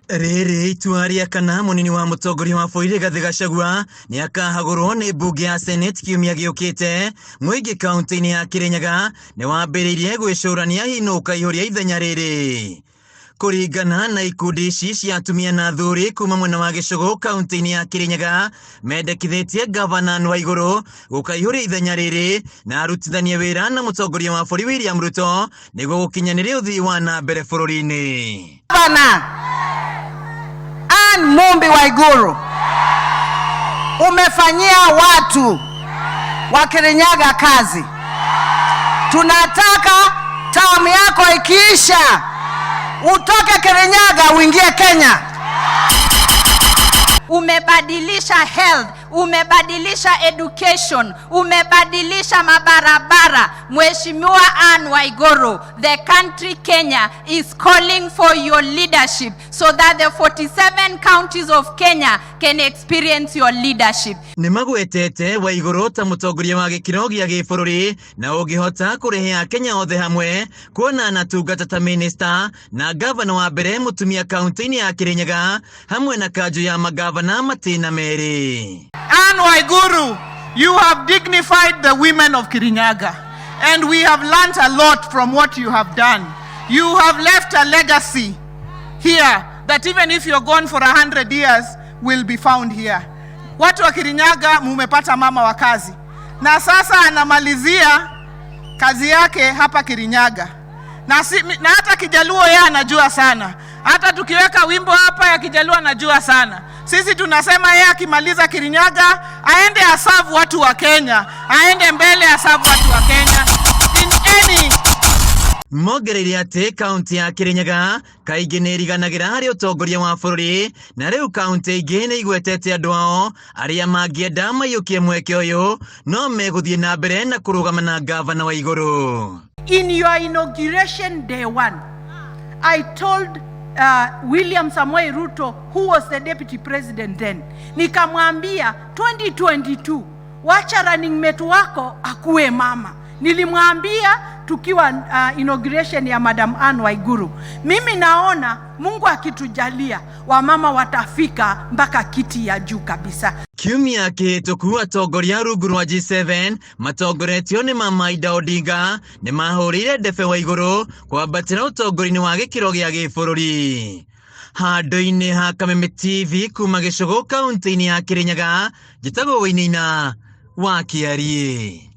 Riri ituaria kana munini wa mutongoria wa bũrũri RIGATHI GACHAGUA ni akahagũrwo ni mbunge ya Senate kiumia giukite. Mwingi kaunti-ini ya KIRINYAGA ni wambĩrĩirie gwĩcũrania hinuka ihoria ithenya rĩrĩ. Kuringana na ikundi ici cia atumia na athuri kuma mwena wa GICHUGU kaunti-ini ya KIRINYAGA mendekithĩtie Ngabana Ann Waiguru gũkaihũria ithenya rĩrĩ na arutithanie wĩra na mutongoria wa bũrũri William Ruto nĩguo gũkinyanĩria ũthii wa na mbere bũrũri-inĩ. Mumbi Waiguru, umefanyia watu wa KIRINYAGA kazi. Tunataka tamu yako ikiisha utoke KIRINYAGA uingie Kenya. Umebadilisha health, umebadilisha education, umebadilisha mabarabara. Mheshimiwa Ann Waiguru, the country Kenya is calling for your leadership so that the 47 counties of Kenya can experience your leadership. Nimagwetete Waiguru ta mutongoria wa gikiro gia gibũrũri na ũngĩhota kũrehea Kenya othe hamwe kuona na tungata ta minister na governor wa mbere mutumia kaunti-ini ya KIRINYAGA hamwe na kanjũ ya magavana matina meri. Ann Waiguru, you have dignified the women of KIRINYAGA, and we have learnt a lot from what you have done. You have left a legacy here that even if you're gone for 100 years will be found here. Watu wa KIRINYAGA mumepata mama wa kazi, na sasa anamalizia kazi yake hapa KIRINYAGA, na hata Kijaluo yeye anajua sana. Hata tukiweka wimbo hapa ya Kijaluo anajua sana. Sisi tunasema yeye akimaliza KIRINYAGA aende asavu watu wa Kenya, aende mbele asavu watu wa Kenya in any. Mogereri ati kaunti ya KIRINYAGA kaingĩ nĩ ĩriganagĩra harĩ ũtongoria wa bũrũri, na rĩu kaunti ingĩ nĩ igwetete andũ ao arĩa mangĩenda maiyũkie mweke ũyũ no megũthiĩ na mbere na kũrũgama na Ngabana Waiguru. In your inauguration day one, I told William Samoei Ruto, who was the deputy president then, nikamwambia 2022 wacha running mate wako akuwe mama. Nilimwambia tukiwa inauguration ya Madam Ann Waiguru. Mimi naona Mungu akitujalia wamama watafika mpaka kiti ya juu kabisa. Kiumia kĩhĩtũku atongoria rungu rwa G7 matongoretio nĩ Mama Aida Odinga nĩ mahũrĩire ndebe Waiguru kwambatĩra ũtongoria-inĩ wa gĩkĩro gĩa gĩbũrũri. Handũ-inĩ ha Kameme TV kuma GICHUGU kaunti-inĩ ya KIRINYAGA, njĩtagwo MWENA wa MAKIARIA.